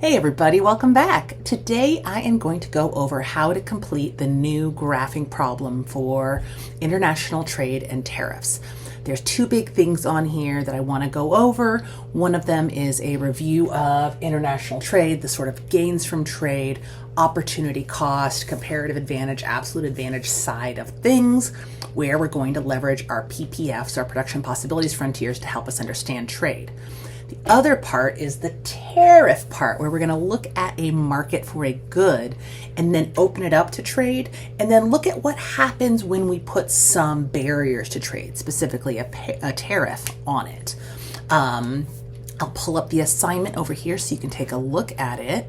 Hey everybody, welcome back. Today I am going to go over how to complete the new graphing problem for international trade and tariffs. There's two big things on here that I want to go over. One of them is a review of international trade, the sort of gains from trade, opportunity cost, comparative advantage, absolute advantage side of things, where we're going to leverage our PPFs, our production possibilities frontiers, to help us understand trade. The other part is the tariff part, where we're going to look at a market for a good and then open it up to trade, and then look at what happens when we put some barriers to trade, specifically a tariff on it. I'll pull up the assignment over here so you can take a look at it.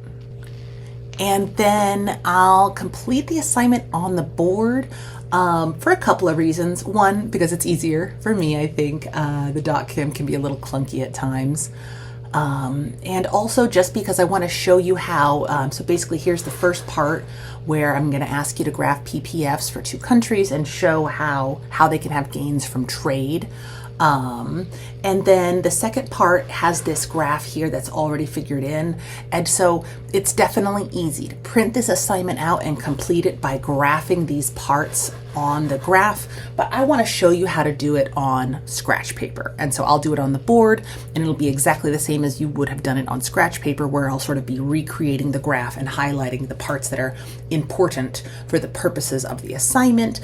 And then I'll complete the assignment on the board for a couple of reasons. One, because it's easier for me, I think. The .chem can be a little clunky at times. And also just because I want to show you how, so basically here's the first part where I'm going to ask you to graph PPFs for two countries and show how they can have gains from trade. And then the second part has this graph here that's already figured in. And so it's definitely easy to print this assignment out and complete it by graphing these parts on the graph, but I want to show you how to do it on scratch paper. And so I'll do it on the board, and it'll be exactly the same as you would have done it on scratch paper, where I'll sort of be recreating the graph and highlighting the parts that are important for the purposes of the assignment,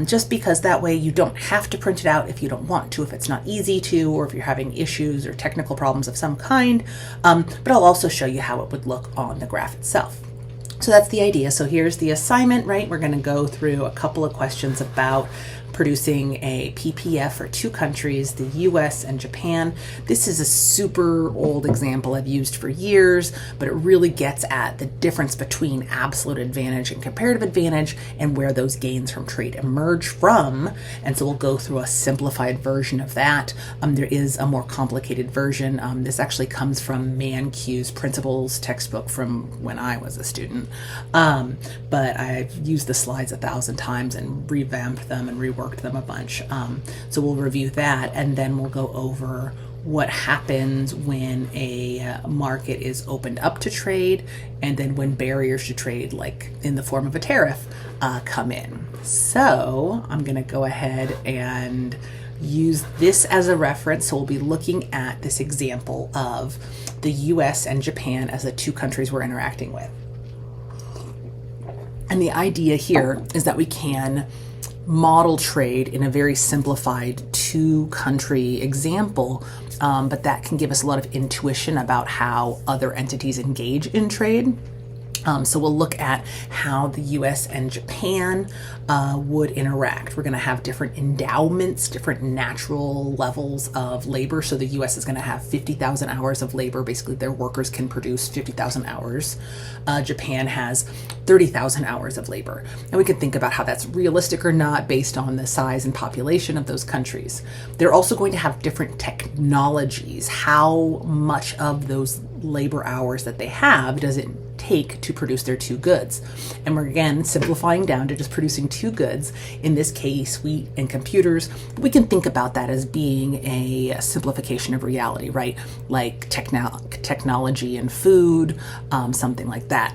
just because that way you don't have to print it out if you don't want to, if it's not easy to, or if you're having issues or technical problems of some kind. But I'll also show you how it would look on the graph itself. So that's the idea. So here's the assignment, right? We're going to go through a couple of questions about producing a PPF for two countries, the US and Japan. This is a super old example I've used for years, but it really gets at the difference between absolute advantage and comparative advantage and where those gains from trade emerge from. And so we'll go through a simplified version of that. There is a more complicated version. This actually comes from Mancu's Principles textbook from when I was a student. But I've used the slides 1,000 times and revamped them and reworked them a bunch. So we'll review that, and then we'll go over what happens when a market is opened up to trade, and then when barriers to trade, like in the form of a tariff, come in. So I'm going to go ahead and use this as a reference. So we'll be looking at this example of the US and Japan as the two countries we're interacting with. And the idea here is that we can model trade in a very simplified two-country example, but that can give us a lot of intuition about how other entities engage in trade. So we'll look at how the US and Japan would interact. We're going to have different endowments, different natural levels of labor. So the US is going to have 50,000 hours of labor. Basically, their workers can produce 50,000 hours. Japan has 30,000 hours of labor. And we can think about how that's realistic or not based on the size and population of those countries. They're also going to have different technologies. How much of those labor hours that they have does it take to produce their two goods? And we're again simplifying down to just producing two goods, in this case wheat and computers. We can think about that as being a simplification of reality, right? Like technology and food, something like that.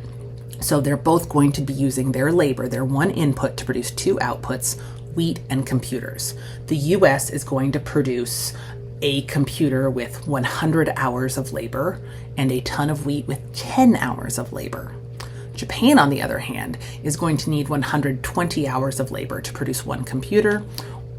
So they're both going to be using their labor, their one input, to produce two outputs, wheat and computers. The US is going to produce a computer with 100 hours of labor and a ton of wheat with 10 hours of labor. Japan, on the other hand, is going to need 120 hours of labor to produce one computer,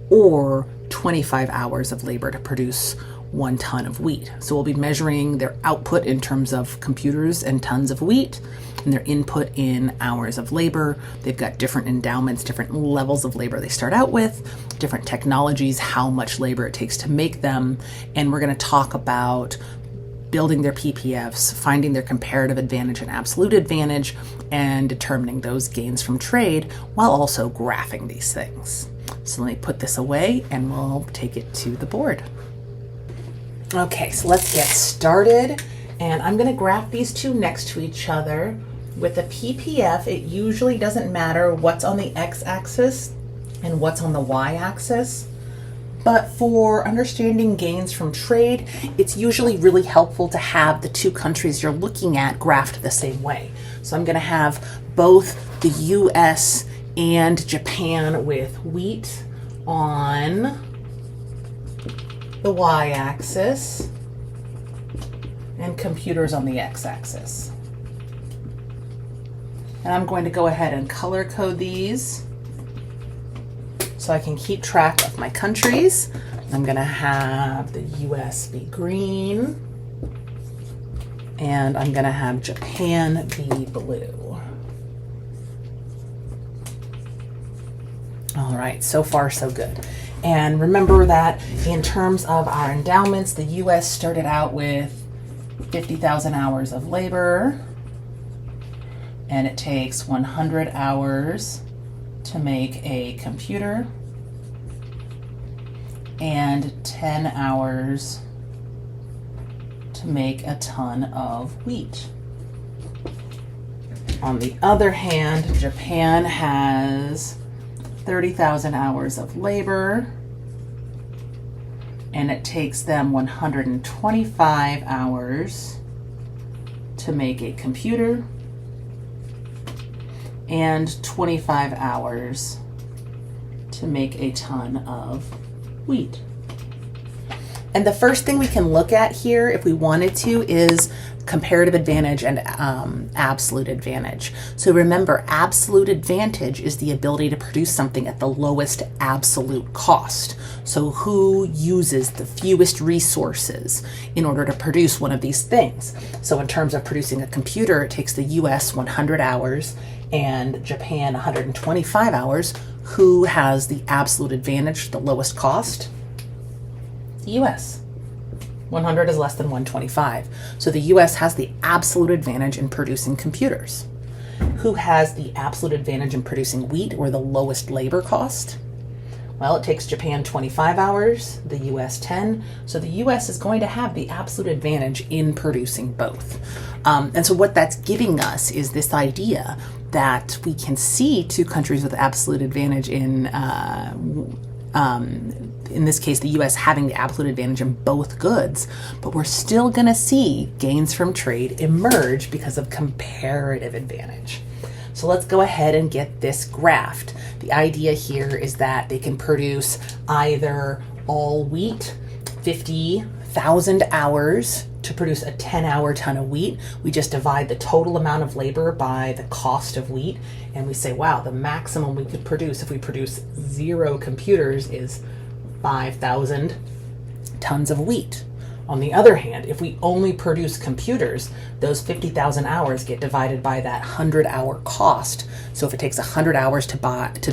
or 25 hours of labor to produce 1 ton of wheat. So we'll be measuring their output in terms of computers and tons of wheat, and their input in hours of labor. They've got different endowments, different levels of labor they start out with, different technologies, how much labor it takes to make them. And we're going to talk about building their PPFs, finding their comparative advantage and absolute advantage, and determining those gains from trade while also graphing these things. So let me put this away and we'll take it to the board. Okay, so let's get started. And I'm going to graph these two next to each other. With a PPF, it usually doesn't matter what's on the x-axis and what's on the y-axis. But for understanding gains from trade, it's usually really helpful to have the two countries you're looking at graphed the same way. So I'm going to have both the US and Japan with wheat on the y-axis and computers on the x-axis. And I'm going to go ahead and color code these so I can keep track of my countries. I'm going to have the US be green, and I'm going to have Japan be blue. All right, so far so good. And remember that in terms of our endowments, the US started out with 50,000 hours of labor, and it takes 100 hours to make a computer and 10 hours to make a ton of wheat. On the other hand, Japan has 30,000 hours of labor, and it takes them 125 hours to make a computer and 25 hours to make a ton of wheat. And the first thing we can look at here, if we wanted to, is comparative advantage and absolute advantage. So remember, absolute advantage is the ability to produce something at the lowest absolute cost. So who uses the fewest resources in order to produce one of these things? So in terms of producing a computer, it takes the US 100 hours and Japan 125 hours. Who has the absolute advantage, the lowest cost? The US. 100 is less than 125. So the US has the absolute advantage in producing computers. Who has the absolute advantage in producing wheat, or the lowest labor cost? Well, it takes Japan 25 hours, the US 10. So the US is going to have the absolute advantage in producing both. And so what that's giving us is this idea that we can see two countries with absolute advantage in this case, the US having the absolute advantage in both goods, but we're still going to see gains from trade emerge because of comparative advantage. So let's go ahead and get this graphed. The idea here is that they can produce either all wheat, 50,000 hours to produce a 10-hour ton of wheat. We just divide the total amount of labor by the cost of wheat, and we say, wow, the maximum we could produce if we produce 0 computers is 5,000 tons of wheat. On the other hand, if we only produce computers, those 50,000 hours get divided by that 100-hour cost. So if it takes 100 hours to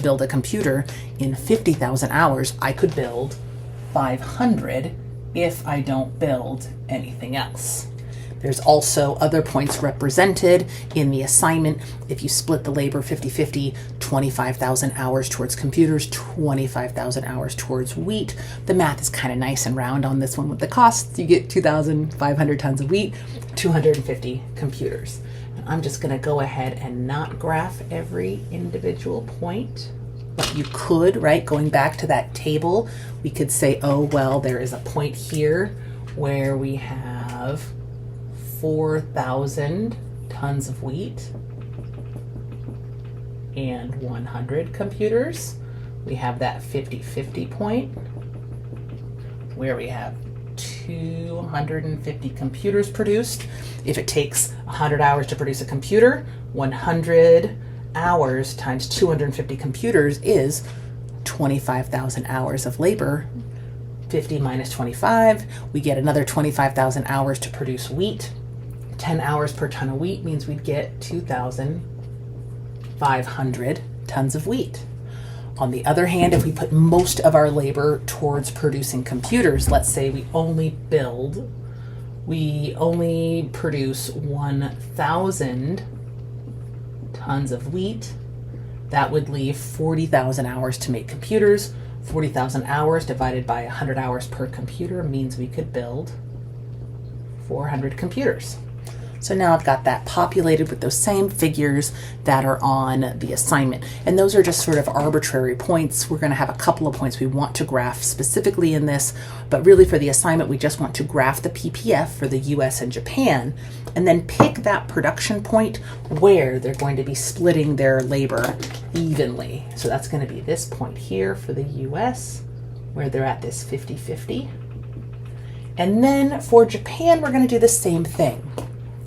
build a computer, in 50,000 hours, I could build 500 if I don't build anything else. There's also other points represented in the assignment. If you split the labor 50-50, 25,000 hours towards computers, 25,000 hours towards wheat. The math is kind of nice and round on this one with the costs. You get 2,500 tons of wheat, 250 computers. And I'm just going to go ahead and not graph every individual point. But you could, right, going back to that table, we could say, oh, well, there is a point here where we have 4,000 tons of wheat and 100 computers. We have that 50-50 point where we have 250 computers produced. If it takes 100 hours to produce a computer, 100 hours times 250 computers is 25,000 hours of labor. 50 minus 25, we get another 25,000 hours to produce wheat. 10 hours per ton of wheat means we'd get 2,500 tons of wheat. On the other hand, if we put most of our labor towards producing computers, let's say we only produce 1,000 tons of wheat, that would leave 40,000 hours to make computers. 40,000 hours divided by 100 hours per computer means we could build 400 computers. So now I've got that populated with those same figures that are on the assignment. And those are just sort of arbitrary points. We're going to have a couple of points we want to graph specifically in this, but really for the assignment, we just want to graph the PPF for the US and Japan, and then pick that production point where they're going to be splitting their labor evenly. So that's going to be this point here for the US, where they're at this 50-50. And then for Japan, we're going to do the same thing.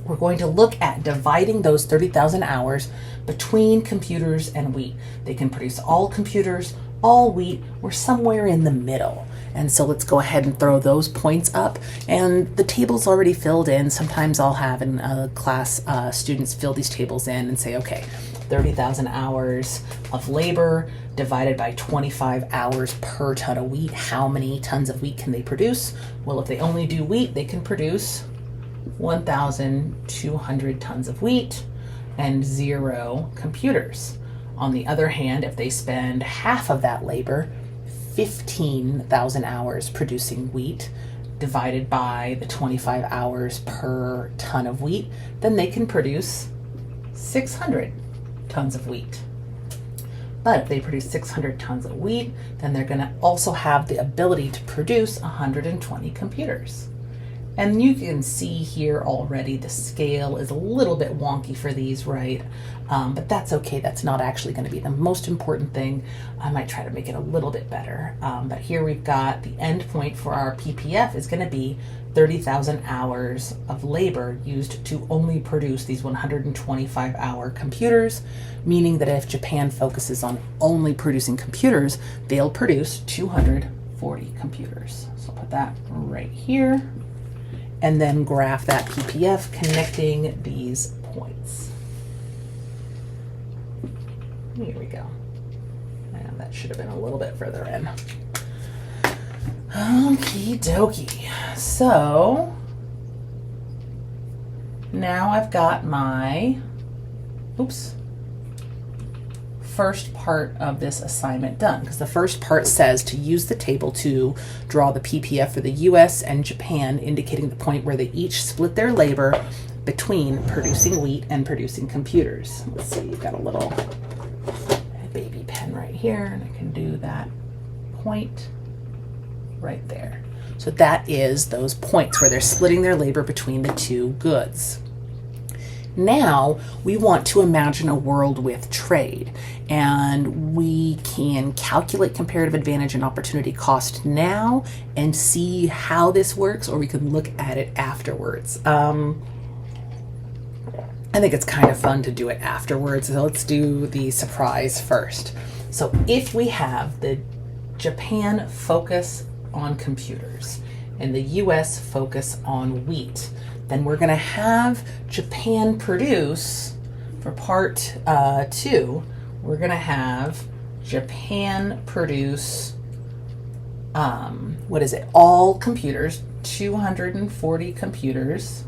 We're going to look at dividing those 30,000 hours between computers and wheat. They can produce all computers, all wheat, or somewhere in the middle. And so let's go ahead and throw those points up. And the table's already filled in. Sometimes I'll have in a class students fill these tables in and say, okay, 30,000 hours of labor divided by 25 hours per ton of wheat. How many tons of wheat can they produce? Well, if they only do wheat, they can produce 1,200 tons of wheat and 0 computers. On the other hand, if they spend half of that labor, 15,000 hours producing wheat divided by the 25 hours per ton of wheat, then they can produce 600 tons of wheat. But if they produce 600 tons of wheat, then they're going to also have the ability to produce 120 computers. And you can see here already the scale is a little bit wonky for these, right? But that's okay. That's not actually going to be the most important thing. I might try to make it a little bit better. But here we've got the end point for our PPF is going to be 30,000 hours of labor used to only produce these 125-hour computers, meaning that if Japan focuses on only producing computers, they'll produce 240 computers. So I'll put that right here. And then graph that PPF connecting these points. Here we go. And that should have been a little bit further in. Okie dokie. So now I've got my, first part of this assignment done, because the first part says to use the table to draw the PPF for the US and Japan, indicating the point where they each split their labor between producing wheat and producing computers. Let's see, you've got a little baby pen right here, and I can do that point right there. So that is those points where they're splitting their labor between the two goods. Now we want to imagine a world with trade, and we can calculate comparative advantage and opportunity cost now and see how this works, or we can look at it afterwards. I think it's kind of fun to do it afterwards, so let's do the surprise first. So if we have the Japan focus on computers and the US focus on wheat, then we're going to have Japan produce, for part 2, we're going to have Japan produce, all computers, 240 computers.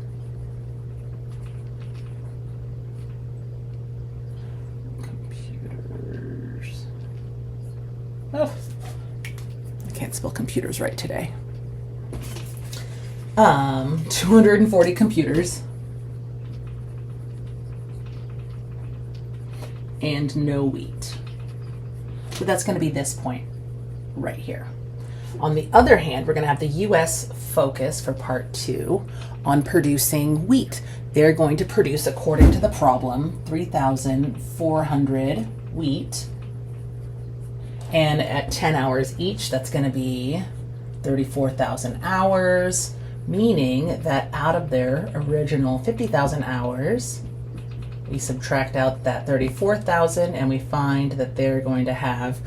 Oh, I can't spell computers right today. 240 computers and no wheat. So that's going to be this point right here. On the other hand, we're going to have the US focus for part 2 on producing wheat. They're going to produce, according to the problem, 3,400 wheat. And at 10 hours each, that's going to be 34,000 hours. Meaning that out of their original 50,000 hours, we subtract out that 34,000 and we find that they're going to have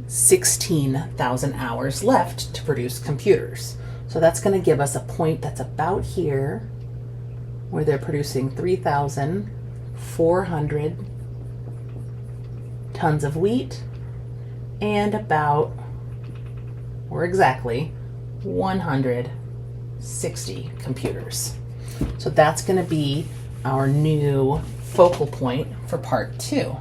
16,000 hours left to produce computers. So that's going to give us a point that's about here, where they're producing 3,400 tons of wheat and about, or exactly, 160 computers. So that's going to be our new focal point for part 2.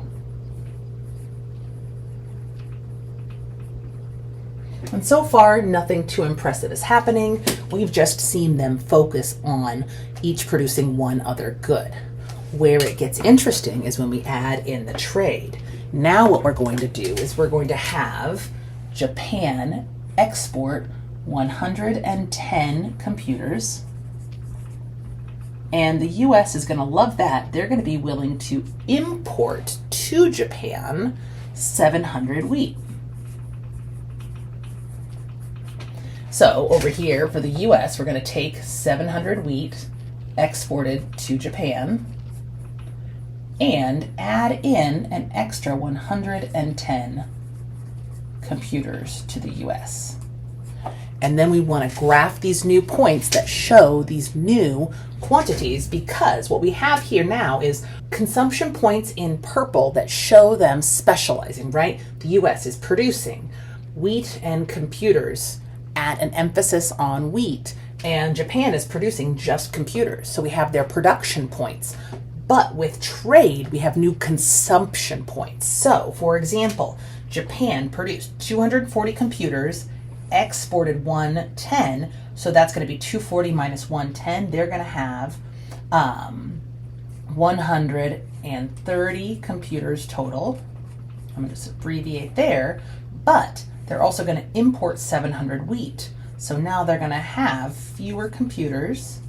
And so far, nothing too impressive is happening. We've just seen them focus on each producing one other good. Where it gets interesting is when we add in the trade. Now what we're going to do is we're going to have Japan export 110 computers, and the US is going to love that. They're going to be willing to import to Japan 700 wheat. So over here for the US, we're going to take 700 wheat exported to Japan and add in an extra 110 computers to the US. And then we want to graph these new points that show these new quantities, because what we have here now is consumption points in purple that show them specializing, right? The US is producing wheat and computers at an emphasis on wheat, and Japan is producing just computers. So we have their production points. But with trade, we have new consumption points. So, for example, Japan produced 240 computers, exported 110, so that's going to be 240 minus 110. They're going to have 130 computers total. I'm going to just abbreviate there, but they're also going to import 700 wheat. So now they're going to have fewer computers,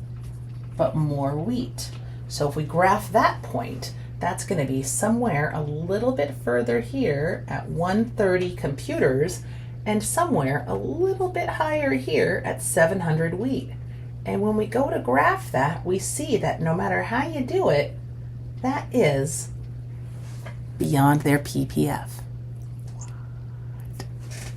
but more wheat. So if we graph that point, that's going to be somewhere a little bit further here at 130 computers, and somewhere a little bit higher here at 700 wheat. And when we go to graph that, we see that no matter how you do it, that is beyond their PPF.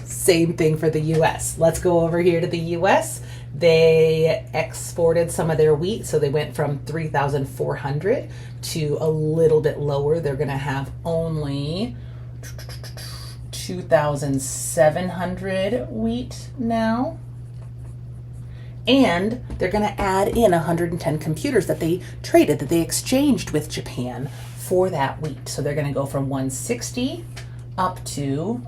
Same thing for the US. Let's go over here to the US. They exported some of their wheat, so they went from 3,400 to a little bit lower. They're going to have only 2,700 wheat now. And they're going to add in 110 computers that they traded, that they exchanged with Japan for that wheat. So they're going to go from 160 up to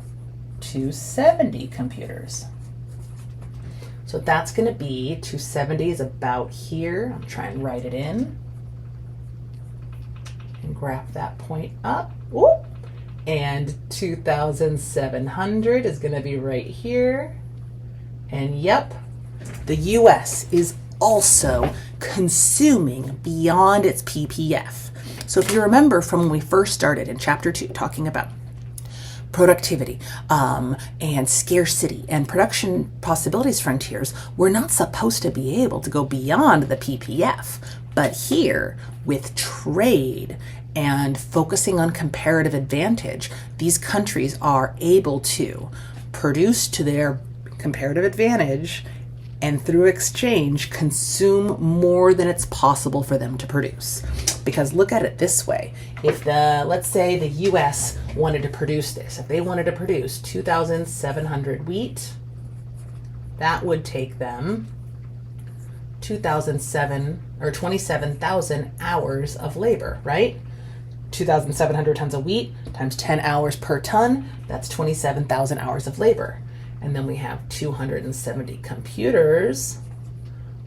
270 computers. So that's going to be 270 is about here. I'll try and write it in and graph that point up. Whoop. And 2,700 is going to be right here. And yep, the US is also consuming beyond its PPF. So if you remember from when we first started in chapter 2 talking about productivity and scarcity and production possibilities frontiers, we're not supposed to be able to go beyond the PPF. But here, with trade and focusing on comparative advantage, these countries are able to produce to their comparative advantage and through exchange consume more than it's possible for them to produce. Because look at it this way. If let's say the US wanted to produce this, if they wanted to produce 2,700 wheat, that would take them 27,000 hours of labor, right? 2,700 tons of wheat times 10 hours per ton, that's 27,000 hours of labor. And then we have 270 computers,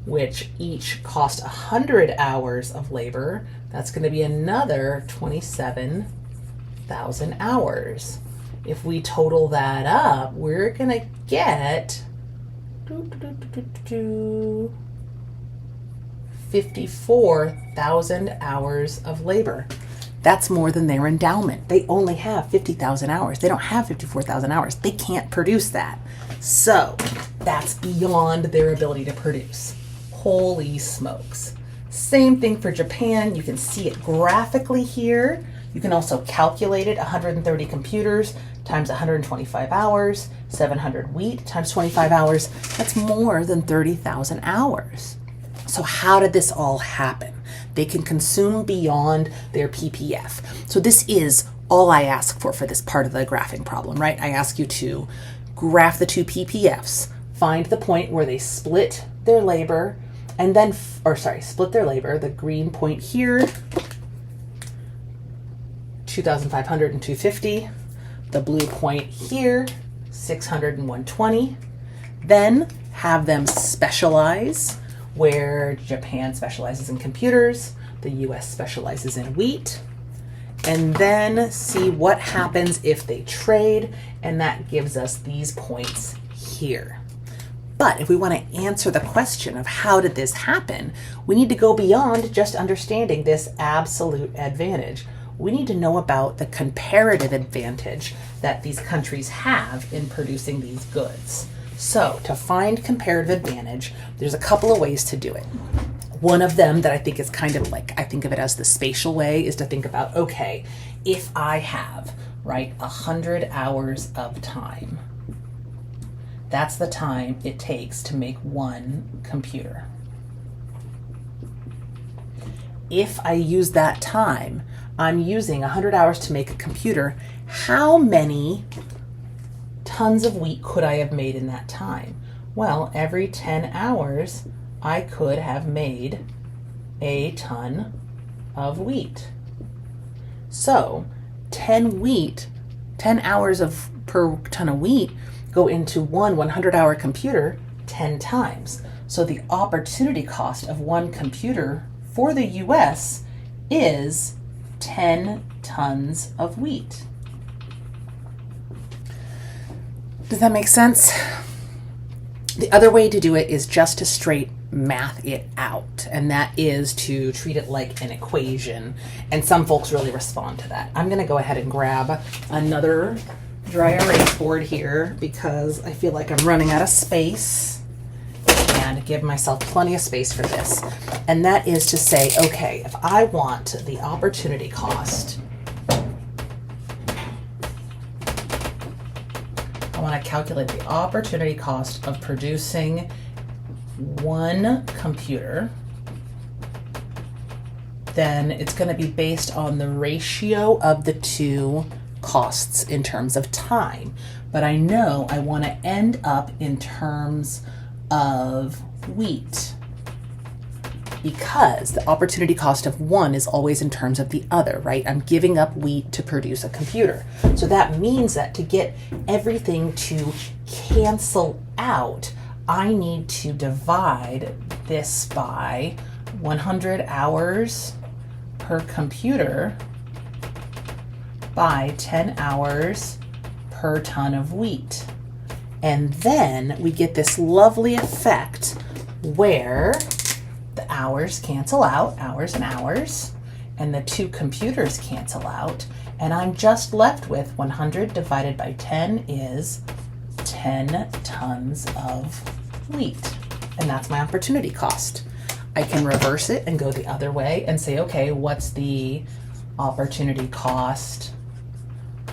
which each cost 100 hours of labor. That's going to be another 27,000 hours. If we total that up, we're going to get 54,000 hours of labor. That's more than their endowment. They only have 50,000 hours. They don't have 54,000 hours. They can't produce that. So that's beyond their ability to produce. Holy smokes. Same thing for Japan. You can see it graphically here. You can also calculate it. 130 computers times 125 hours, 700 wheat times 25 hours. That's more than 30,000 hours. So how did this all happen? They can consume beyond their PPF. So this is all I ask for this part of the graphing problem, right? I ask you to graph the two PPFs, find the point where they split their labor, and then, split their labor, the green point here, 2,500 and 250, the blue point here, 600 and 120. Then have them specialize, where Japan specializes in computers, the US specializes in wheat, and then see what happens if they trade, and that gives us these points here. But if we want to answer the question of how did this happen, we need to go beyond just understanding this absolute advantage. We need to know about the comparative advantage that these countries have in producing these goods. So to find comparative advantage, there's a couple of ways to do it. One of them that I think is kind of like, I think of it as the spatial way, is to think about, okay, if I have, right, 100 hours of time, that's the time it takes to make one computer. If I use that time, I'm using 100 hours to make a computer, how many tons of wheat could I have made in that time? Well, every 10 hours, I could have made a ton of wheat. So 10 hours per ton of wheat go into one 100-hour computer 10 times. So the opportunity cost of one computer for the US is 10 tons of wheat. Does that make sense? The other way to do it is just to straight math it out, and that is to treat it like an equation, and some folks really respond to that. I'm going to go ahead and grab another dry erase board here because I feel like I'm running out of space, and give myself plenty of space for this. And that is to say, okay, if I want the opportunity cost, I want to calculate the opportunity cost of producing one computer, then it's going to be based on the ratio of the two costs in terms of time. But I know I want to end up in terms of wheat, because the opportunity cost of one is always in terms of the other, right? I'm giving up wheat to produce a computer. So that means that to get everything to cancel out, I need to divide this by 100 hours per computer by 10 hours per ton of wheat. And then we get this lovely effect where the hours cancel out, hours and hours, and the two computers cancel out, and I'm just left with 100 divided by 10 is 10 tons of wheat, and that's my opportunity cost. I can reverse it and go the other way and say, okay, what's the opportunity cost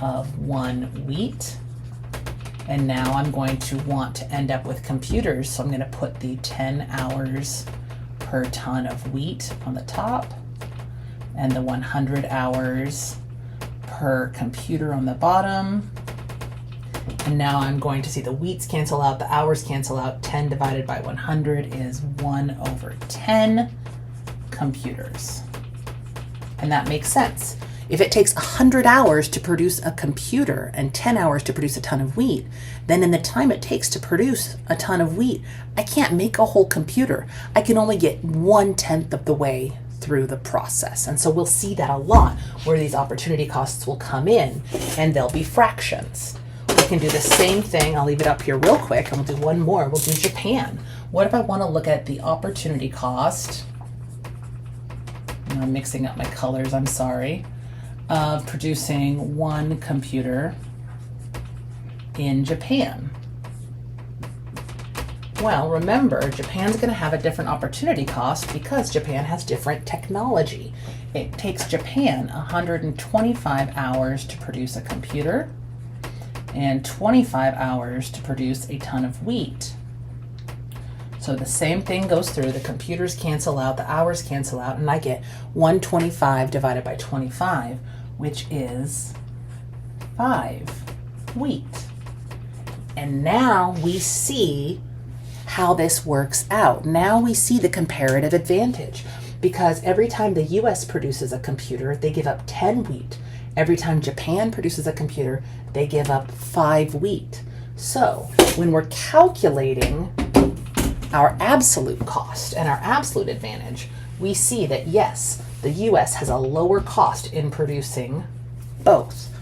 of one wheat? And now I'm going to want to end up with computers, so I'm going to put the 10 hours per ton of wheat on the top and the 100 hours per computer on the bottom. And now I'm going to see the wheats cancel out, the hours cancel out. 10 divided by 100 is 1/10 computers. And that makes sense. If it takes 100 hours to produce a computer and 10 hours to produce a ton of wheat, then in the time it takes to produce a ton of wheat, I can't make a whole computer. I can only get 1/10 of the way through the process. And so we'll see that a lot, where these opportunity costs will come in and they'll be fractions. We can do the same thing. I'll leave it up here real quick, and we'll do one more. We'll do Japan. What if I want to look at the opportunity cost? I'm mixing up my colors, I'm sorry. Of producing one computer in Japan. Well, remember, Japan's going to have a different opportunity cost because Japan has different technology. It takes Japan 125 hours to produce a computer and 25 hours to produce a ton of wheat. So the same thing goes through. The computers cancel out, the hours cancel out, and I get 125 divided by 25, which is 5 wheat. And now we see how this works out. Now we see the comparative advantage, because every time the US produces a computer, they give up 10 wheat. Every time Japan produces a computer, they give up 5 wheat. So when we're calculating our absolute cost and our absolute advantage, we see that yes, the US has a lower cost in producing both.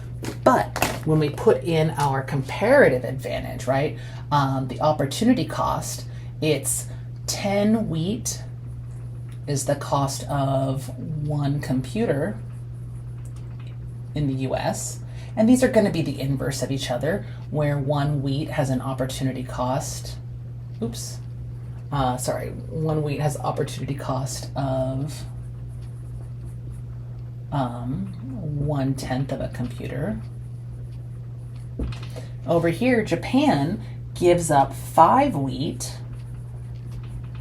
But when we put in our comparative advantage, right, the opportunity cost, it's 10 wheat is the cost of one computer in the US. And these are going to be the inverse of each other, where one wheat has an opportunity cost. One wheat has opportunity cost of 1/10 of a computer. Over here, Japan gives up 5 wheat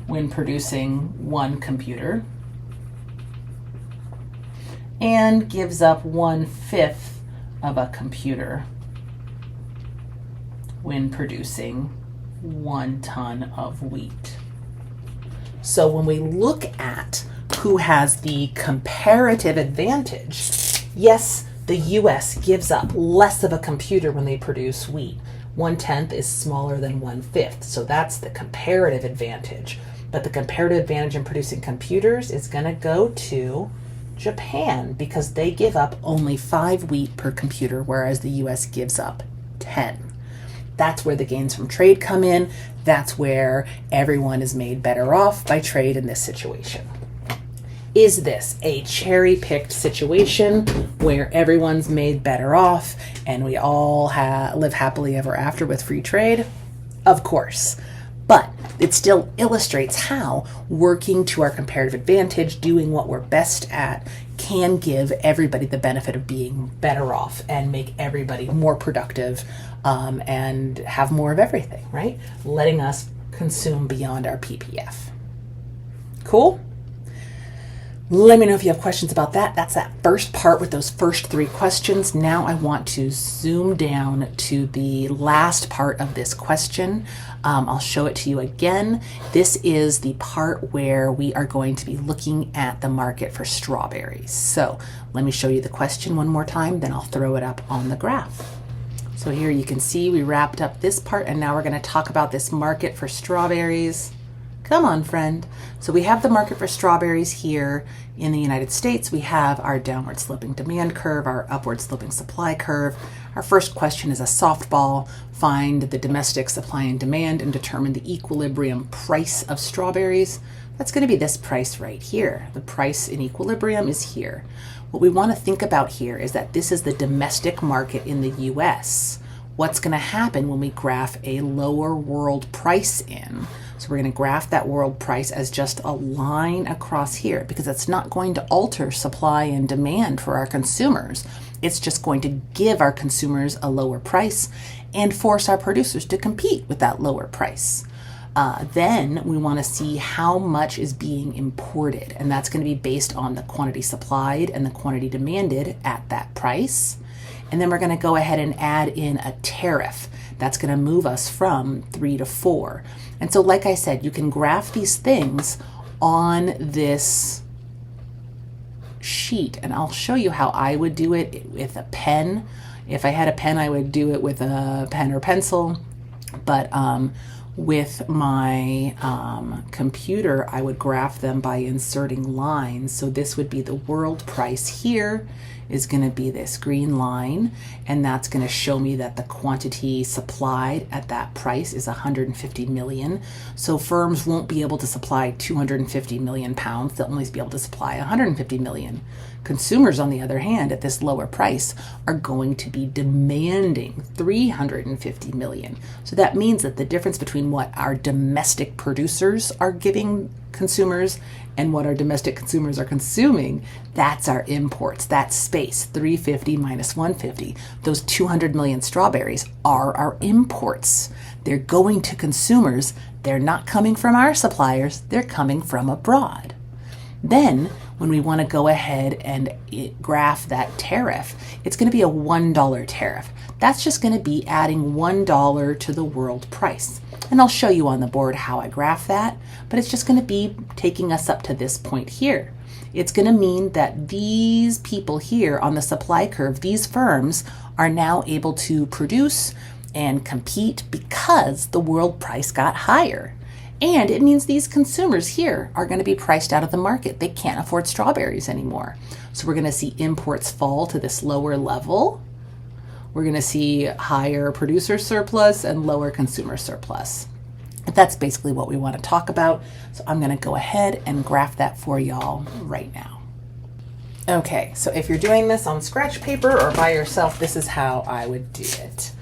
when producing one computer and gives up 1/5 of a computer when producing 1 ton of wheat. So when we look at who has the comparative advantage, yes, the US gives up less of a computer when they produce wheat. 1/10 is smaller than 1/5, so that's the comparative advantage. But the comparative advantage in producing computers is going to go to Japan because they give up only 5 wheat per computer, whereas the US gives up 10. That's where the gains from trade come in. That's where everyone is made better off by trade in this situation. Is this a cherry-picked situation where everyone's made better off and we all live happily ever after with free trade? Of course. But it still illustrates how working to our comparative advantage, doing what we're best at, can give everybody the benefit of being better off and make everybody more productive and have more of everything, right? Letting us consume beyond our PPF. Cool? Let me know if you have questions about that. That's that first part with those first 3 questions. Now I want to zoom down to the last part of this question. I'll show it to you again. This is the part where we are going to be looking at the market for strawberries. So let me show you the question one more time, then I'll throw it up on the graph. So here you can see we wrapped up this part and now we're going to talk about this market for strawberries. Come on, friend. So we have the market for strawberries here in the United States. We have our downward sloping demand curve, our upward sloping supply curve. Our first question is a softball. Find the domestic supply and demand and determine the equilibrium price of strawberries. That's going to be this price right here. The price in equilibrium is here. What we want to think about here is that this is the domestic market in the US. What's going to happen when we graph a lower world price in? So we're going to graph that world price as just a line across here because it's not going to alter supply and demand for our consumers. It's just going to give our consumers a lower price and force our producers to compete with that lower price. Then we want to see how much is being imported, and that's going to be based on the quantity supplied and the quantity demanded at that price. And then we're going to go ahead and add in a tariff. That's going to move us from 3 to 4. And so, like I said, you can graph these things on this sheet, and I'll show you how I would do it with a pen. If I had a pen, I would do it with a pen or pencil, but with my computer, I would graph them by inserting lines. So this would be the world price here is going to be this green line, and that's going to show me that the quantity supplied at that price is 150 million. So firms won't be able to supply 250 million pounds. They'll only be able to supply 150 million. Consumers, on the other hand, at this lower price are going to be demanding 350 million. So that means that the difference between what our domestic producers are giving consumers and what our domestic consumers are consuming, that's our imports. That space, 350 minus 150. Those 200 million strawberries are our imports. They're going to consumers. They're not coming from our suppliers. They're coming from abroad. Then, when we want to go ahead and graph that tariff, it's going to be a $1 tariff. That's just going to be adding $1 to the world price. And I'll show you on the board how I graph that, but it's just going to be taking us up to this point here. It's going to mean that these people here on the supply curve, these firms, are now able to produce and compete because the world price got higher. And it means these consumers here are going to be priced out of the market. They can't afford strawberries anymore. So we're going to see imports fall to this lower level. We're going to see higher producer surplus and lower consumer surplus. That's basically what we want to talk about. So I'm going to go ahead and graph that for y'all right now. Okay, so if you're doing this on scratch paper or by yourself, this is how I would do it.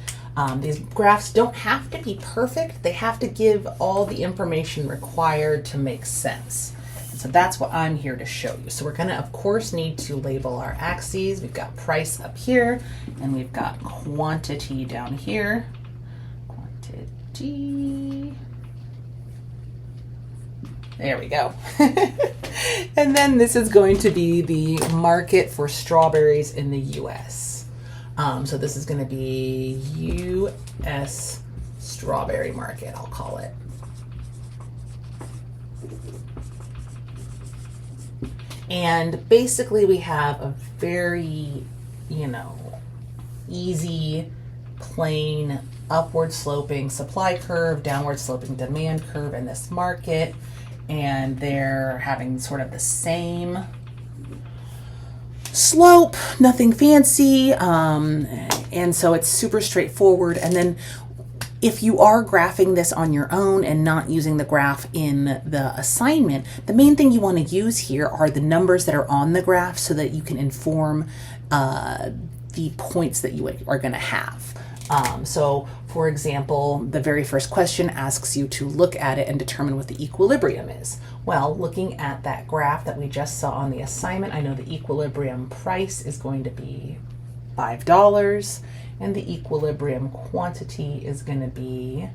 These graphs don't have to be perfect. They have to give all the information required to make sense. And so that's what I'm here to show you. So we're going to, of course, need to label our axes. We've got price up here, and we've got quantity down here. Quantity. There we go. And then this is going to be the market for strawberries in the U.S. So this is going to be U.S. strawberry market, I'll call it. And basically we have a very, easy, plain, upward sloping supply curve, downward sloping demand curve in this market. And they're having sort of the same slope, nothing fancy, and so it's super straightforward. And then if you are graphing this on your own and not using the graph in the assignment, the main thing you want to use here are the numbers that are on the graph so that you can inform the points that you are going to have. So for example, the very first question asks you to look at it and determine what the equilibrium is. Well, looking at that graph that we just saw on the assignment, I know the equilibrium price is going to be $5 and the equilibrium quantity is going to be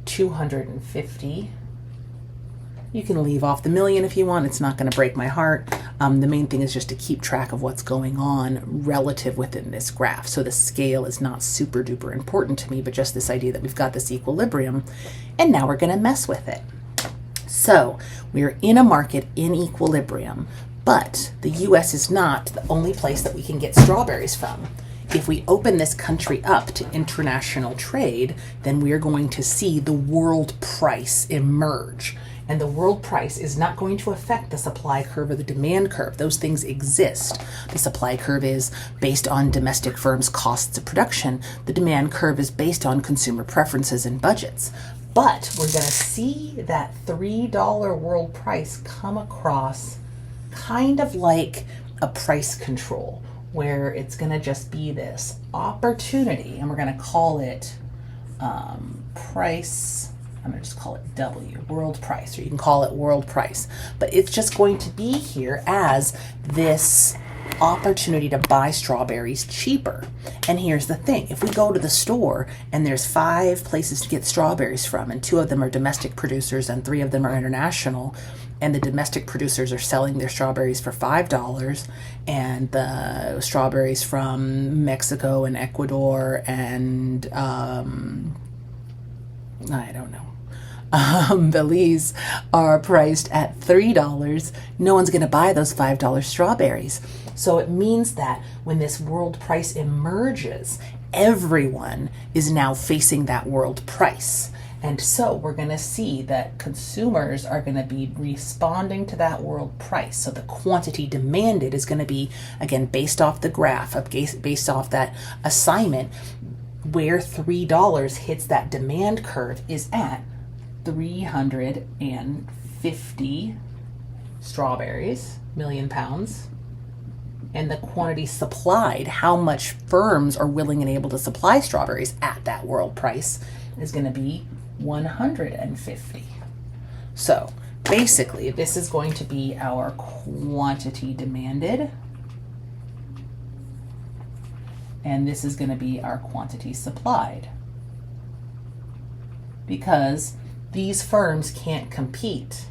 250. You can leave off the million if you want. It's not going to break my heart. The main thing is just to keep track of what's going on relative within this graph. So the scale is not super duper important to me, but just this idea that we've got this equilibrium and now we're going to mess with it. So we're in a market in equilibrium, but the US is not the only place that we can get strawberries from. If we open this country up to international trade, then we're going to see the world price emerge. And the world price is not going to affect the supply curve or the demand curve. Those things exist. The supply curve is based on domestic firms' costs of production. The demand curve is based on consumer preferences and budgets. But we're going to see that $3 world price come across kind of like a price control, where it's going to just be this opportunity, and we're going to call it price. I'm going to just call it W, world price, or you can call it world price. But it's just going to be here as this opportunity to buy strawberries cheaper. And here's the thing. If we go to the store and there's 5 places to get strawberries from, and 2 of them are domestic producers and 3 of them are international, and the domestic producers are selling their strawberries for $5, and the strawberries from Mexico and Ecuador and I don't know, Belize are priced at $3, no one's going to buy those $5 strawberries. So it means that when this world price emerges, everyone is now facing that world price. And so we're going to see that consumers are going to be responding to that world price. So the quantity demanded is going to be, again, based off the graph, based off that assignment, where $3 hits that demand curve is at 350 strawberries, million pounds. And the quantity supplied, how much firms are willing and able to supply strawberries at that world price, is going to be 150. So basically, this is going to be our quantity demanded, and this is going to be our quantity supplied, because these firms can't compete.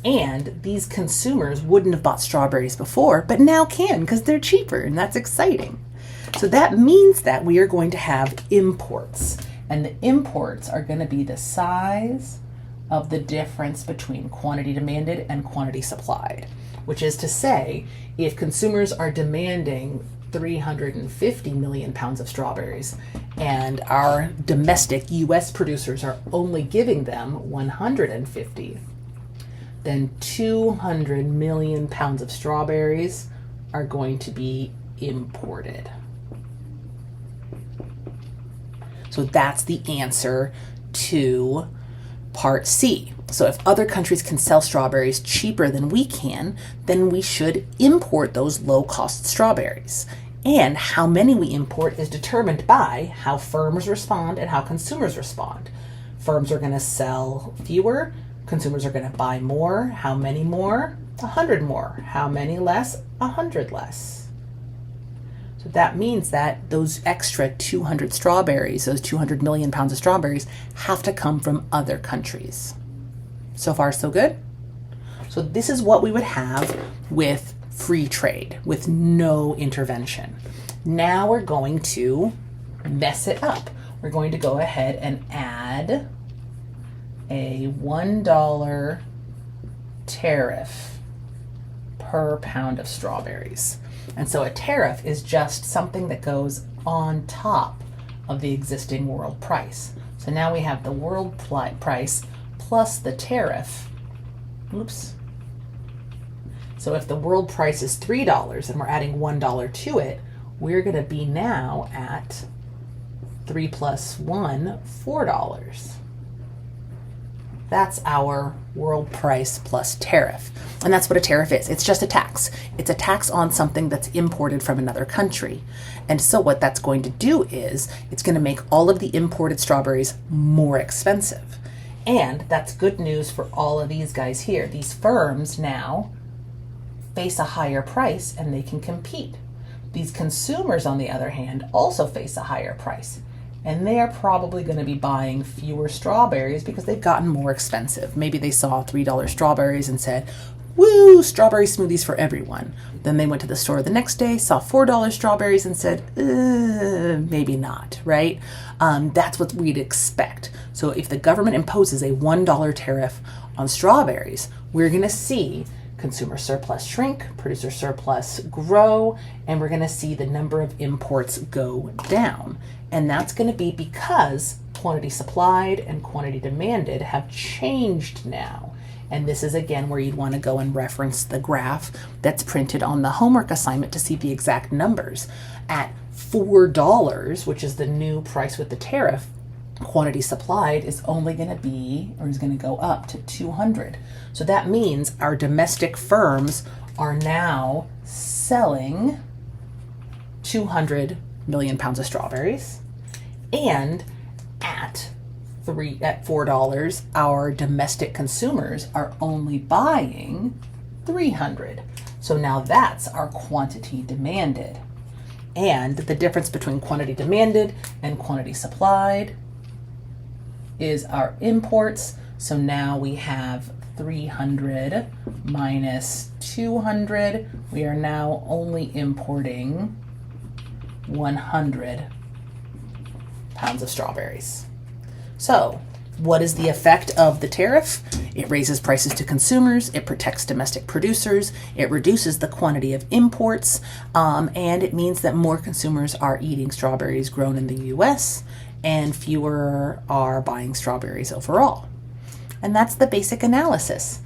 And these consumers wouldn't have bought strawberries before, but now can because they're cheaper, and that's exciting. So that means that we are going to have imports, and the imports are going to be the size of the difference between quantity demanded and quantity supplied. which is to say, if consumers are demanding 350 million pounds of strawberries and our domestic US producers are only giving them 150, then 200 million pounds of strawberries are going to be imported. So that's the answer to part C. So if other countries can sell strawberries cheaper than we can, then we should import those low-cost strawberries. And how many we import is determined by how firms respond and how consumers respond. Firms are going to sell fewer, consumers are going to buy more. How many more? 100 more. How many less? 100 less. So that means that those extra 200 strawberries, those 200 million pounds of strawberries, have to come from other countries. So far, so good? So this is what we would have with free trade, with no intervention. Now we're going to mess it up. We're going to go ahead and add a $1 tariff per pound of strawberries. And so a tariff is just something that goes on top of the existing world price. So now we have the world price plus the tariff. Oops. So if the world price is $3 and we're adding $1 to it, we're going to be now at 3 plus 1, $4. That's our world price plus tariff. And that's what a tariff is. It's just a tax. It's a tax on something that's imported from another country. And so what that's going to do is it's going to make all of the imported strawberries more expensive. And that's good news for all of these guys here. These firms now face a higher price and they can compete. These consumers, on the other hand, also face a higher price. And they are probably going to be buying fewer strawberries because they've gotten more expensive. Maybe they saw $3 strawberries and said, woo, strawberry smoothies for everyone. Then they went to the store the next day, saw $4 strawberries and said, maybe not, right? That's what we'd expect. So if the government imposes a $1 tariff on strawberries, we're going to see consumer surplus shrink, producer surplus grow, and we're going to see the number of imports go down. And that's going to be because quantity supplied and quantity demanded have changed now. And this is again where you'd want to go and reference the graph that's printed on the homework assignment to see the exact numbers. At $4, which is the new price with the tariff, quantity supplied is only going to be, or is going to go up to 200. So that means our domestic firms are now selling 200 million pounds of strawberries, and at $4, our domestic consumers are only buying 300. So now that's our quantity demanded. And the difference between quantity demanded and quantity supplied is our imports. So now we have 300 minus 200. We are now only importing 100 pounds of strawberries. So what is the effect of the tariff? It raises prices to consumers, it protects domestic producers, it reduces the quantity of imports, and it means that more consumers are eating strawberries grown in the US and fewer are buying strawberries overall. And that's the basic analysis.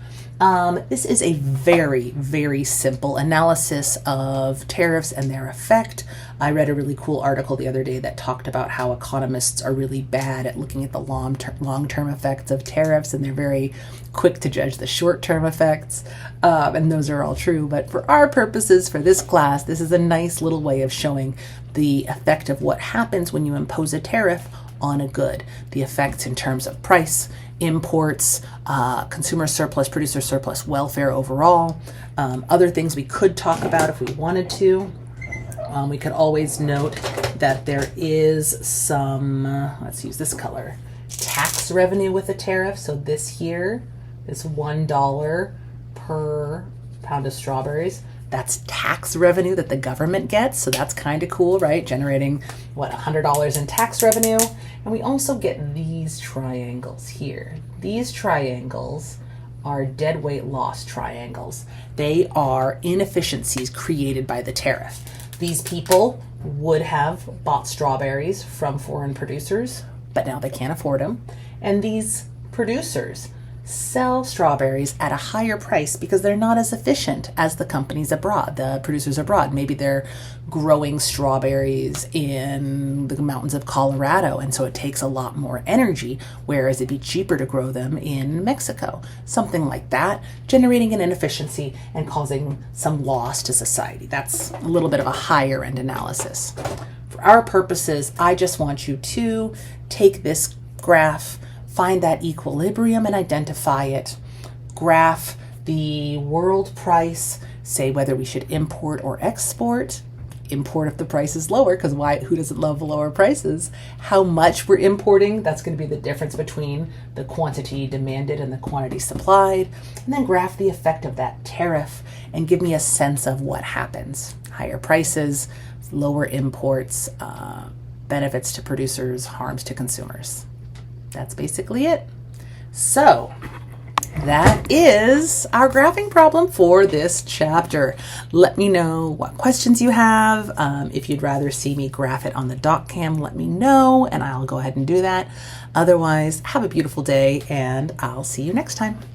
This is a very, very simple analysis of tariffs and their effect. I read a really cool article the other day that talked about how economists are really bad at looking at the long-term effects of tariffs, and they're very quick to judge the short-term effects, and those are all true. But for our purposes, for this class, this is a nice little way of showing the effect of what happens when you impose a tariff on a good, the effects in terms of price, imports, consumer surplus, producer surplus, welfare overall, other things we could talk about if we wanted to. We could always note that there is some, let's use this color, tax revenue with a tariff. So this here is $1 per pound of strawberries. That's tax revenue that the government gets. So that's kind of cool, right? Generating, $100 in tax revenue. And we also get these triangles here. These triangles are deadweight loss triangles. They are inefficiencies created by the tariff. These people would have bought strawberries from foreign producers, but now they can't afford them. And these producers sell strawberries at a higher price because they're not as efficient as the companies abroad, the producers abroad. Maybe they're growing strawberries in the mountains of Colorado, and so it takes a lot more energy, whereas it'd be cheaper to grow them in Mexico. Something like that, generating an inefficiency and causing some loss to society. That's a little bit of a higher end analysis. For our purposes, I just want you to take this graph, find that equilibrium and identify it, graph the world price, say whether we should import or export. Import if the price is lower, because who doesn't love lower prices? How much we're importing, that's going to be the difference between the quantity demanded and the quantity supplied. And then graph the effect of that tariff and give me a sense of what happens. Higher prices, lower imports, benefits to producers, harms to consumers. That's basically it. So that is our graphing problem for this chapter. Let me know what questions you have. If you'd rather see me graph it on the doc cam, let me know and I'll go ahead and do that. Otherwise, have a beautiful day and I'll see you next time.